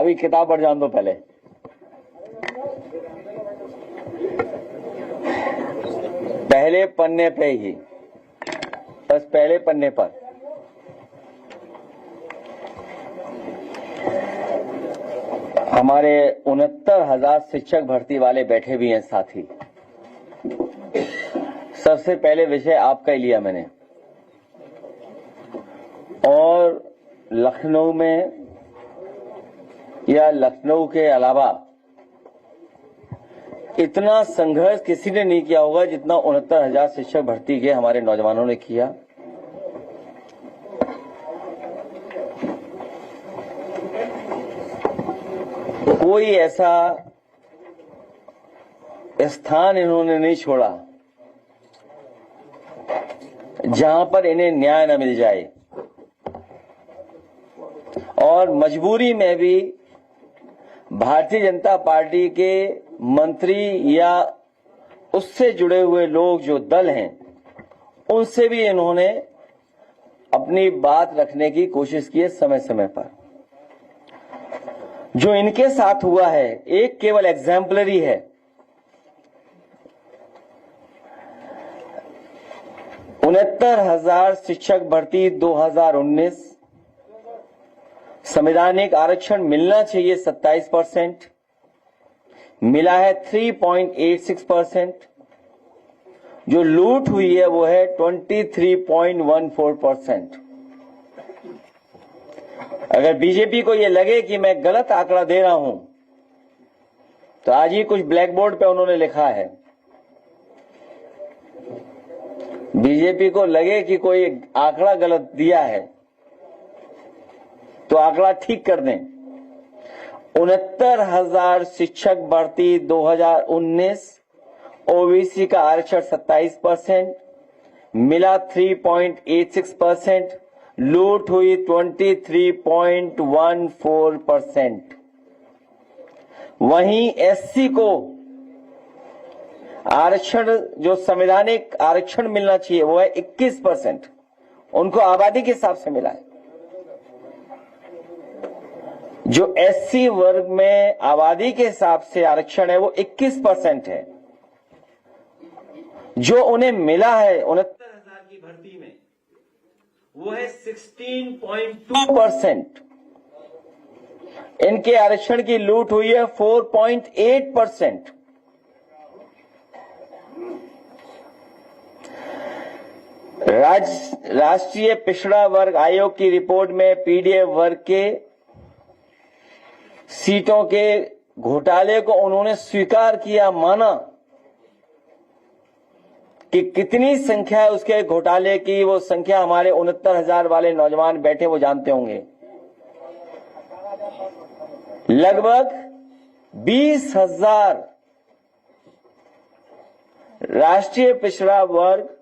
अभी किताब पढ़ जान दो पहले। पहले पन्ने पे ही, बस पहले पन्ने पर हमारे 69,000 शिक्षक भर्ती वाले बैठे भी हैं साथी। सबसे पहले विषय आपका ही लिया मैंने, और लखनऊ में या लखनऊ के अलावा इतना संघर्ष किसी ने नहीं किया होगा जितना 69,000 शिक्षक भर्ती के हमारे नौजवानों ने किया। कोई ऐसा स्थान इन्होंने नहीं छोड़ा जहां पर इन्हें न्याय न मिल जाए, और मजबूरी में भी भारतीय जनता पार्टी के मंत्री या उससे जुड़े हुए लोग जो दल हैं उनसे भी इन्होंने अपनी बात रखने की कोशिश की है समय समय पर। जो इनके साथ हुआ है एक केवल एग्जाम्पलरी है। 69,000 शिक्षक भर्ती 2019, संवैधानिक आरक्षण मिलना चाहिए 27%, मिला है 3.86%, जो लूट हुई है वो है 23.14%। अगर बीजेपी को ये लगे कि मैं गलत आंकड़ा दे रहा हूं तो आज ही कुछ ब्लैक बोर्ड पे उन्होंने लिखा है। बीजेपी को लगे कि कोई आंकड़ा गलत दिया है तो आंकड़ा ठीक कर दें। 69,000 शिक्षक भर्ती 2019, ओबीसी का आरक्षण 27%, मिला 3.86%, लूट हुई 23.14%। वहीं एससी को आरक्षण, जो संवैधानिक आरक्षण मिलना चाहिए वो है 21%, उनको आबादी के हिसाब से मिला है। जो एससी वर्ग में आबादी के हिसाब से आरक्षण है वो 21% है। जो उन्हें मिला है 69,000 की भर्ती में वो है 16.2%। इनके आरक्षण की लूट हुई है 4.8%। राष्ट्रीय पिछड़ा वर्ग आयोग की रिपोर्ट में पीडीएफ वर्ग के सीटों के घोटाले को उन्होंने स्वीकार किया, माना कि कितनी संख्या है उसके घोटाले की। वो संख्या हमारे 69,000 वाले नौजवान बैठे वो जानते होंगे। लगभग 20,000 राष्ट्रीय पिछड़ा वर्ग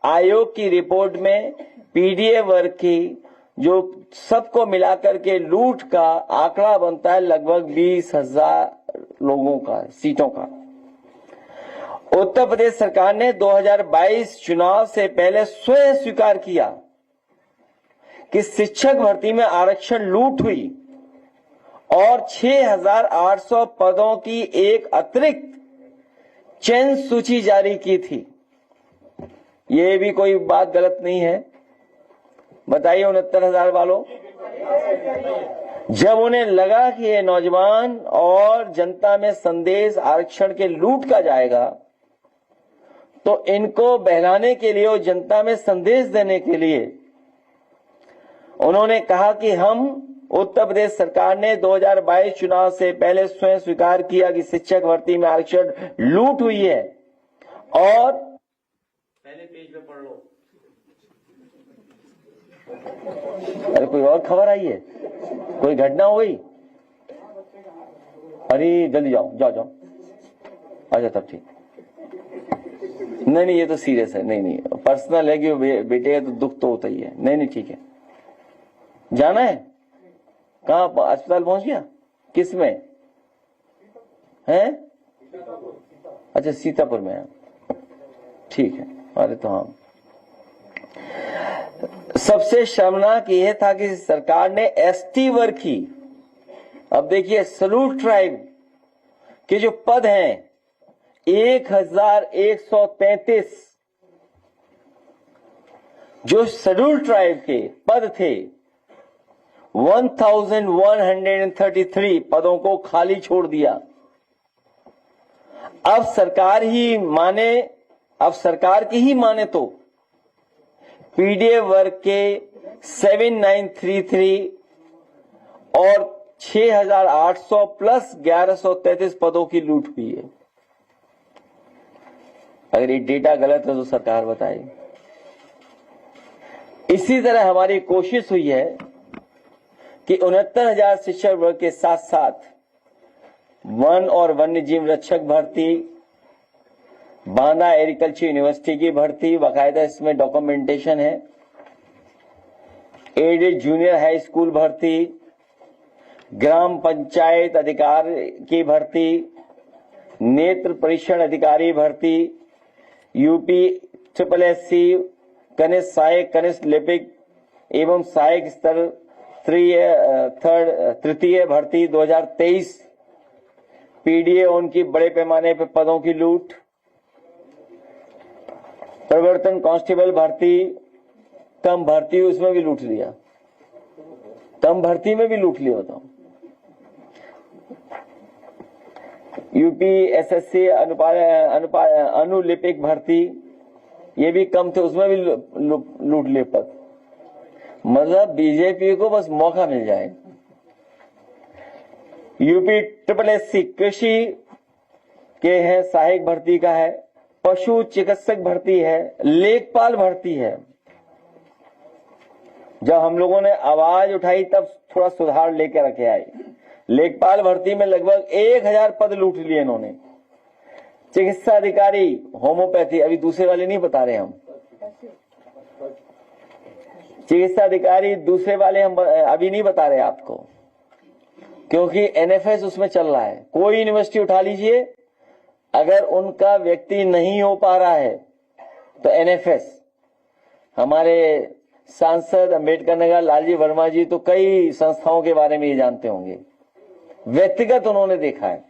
आयोग की रिपोर्ट में पीडीएफ वर्ग की जो सबको मिलाकर के लूट का आंकड़ा बनता है लगभग 20,000 लोगों का, सीटों का। उत्तर प्रदेश सरकार ने 2022 चुनाव से पहले स्वयं स्वीकार किया कि शिक्षक भर्ती में आरक्षण लूट हुई और 6,800 पदों की एक अतिरिक्त चयन सूची जारी की थी। ये भी कोई बात गलत नहीं है, बताइए 69,000 वालों। जब उन्हें लगा कि ये नौजवान और जनता में संदेश आरक्षण के लूट का जाएगा तो इनको बहलाने के लिए और जनता में संदेश देने के लिए उन्होंने कहा कि हम, उत्तर प्रदेश सरकार ने 2022 चुनाव से पहले स्वयं स्वीकार किया कि शिक्षक भर्ती में आरक्षण लूट हुई है। और पहले पेज पे पढ़ लो। अरे कोई और खबर आई है, कोई घटना हो गई? अरे जल्दी जाओ जाओ जाओ। अच्छा तब ठीक। नहीं ये तो सीरियस है। नहीं पर्सनल है कि बेटे का तो दुख तो होता ही है। नहीं ठीक है। जाना है? कहाँ अस्पताल पहुंच गया? किस में है? अच्छा सीतापुर में है। ठीक है। अरे तो हाँ, सबसे शर्मनाक यह था कि सरकार ने एसटी वर्ग की अब देखिए शेड्यूल्ड ट्राइब के जो पद हैं 1133 जो शेड्यूल्ड ट्राइब के पद थे 1133 पदों को खाली छोड़ दिया। अब सरकार की ही माने तो पीडीए वर्ग के 7933 और 6800 प्लस 1133 पदों की लूट हुई है। अगर ये डेटा गलत है तो सरकार बताए। इसी तरह हमारी कोशिश हुई है कि 69,000 शिक्षक वर्ग के साथ साथ वन और वन्य जीव रक्षक भर्ती, बांदा एग्रीकल्चर यूनिवर्सिटी की भर्ती, बाकायदा इसमें डॉक्यूमेंटेशन है, एडेड जूनियर हाई स्कूल भर्ती, ग्राम पंचायत अधिकारी की भर्ती, नेत्र परीक्षण अधिकारी भर्ती, यूपी SSSC कनिष्ठ सहायक कनिष्ठ लिपिक एवं सहायक स्तर तृतीय भर्ती 2023, पीडीए उनकी बड़े पैमाने पर पदों की लूट, प्रवर्तन कांस्टेबल भर्ती कम भर्ती उसमें भी लूट लिया, कम भर्ती में भी लूट लिया होता। यूपी SSC अनुलिपिक भर्ती ये भी कम थे, उसमें भी लूट ले पद। मतलब बीजेपी को बस मौका मिल जाए। यूपी SSSC कृषि के है, सहायक भर्ती का है, पशु चिकित्सक भर्ती है, लेखपाल भर्ती है। जब हम लोगों ने आवाज उठाई तब थोड़ा सुधार लेकर रखे आए। लेखपाल भर्ती में लगभग 1000 पद लूट लिए इन्होंने। चिकित्सा अधिकारी होम्योपैथी, अभी दूसरे वाले नहीं बता रहे हम, चिकित्सा अधिकारी दूसरे वाले हम अभी नहीं बता रहे आपको, क्योंकि NFS उसमें चल रहा है। कोई यूनिवर्सिटी उठा लीजिए, अगर उनका व्यक्ति नहीं हो पा रहा है तो NFS, हमारे सांसद अंबेडकर नगर लालजी वर्मा जी तो कई संस्थाओं के बारे में ये जानते होंगे, व्यक्तिगत उन्होंने देखा है।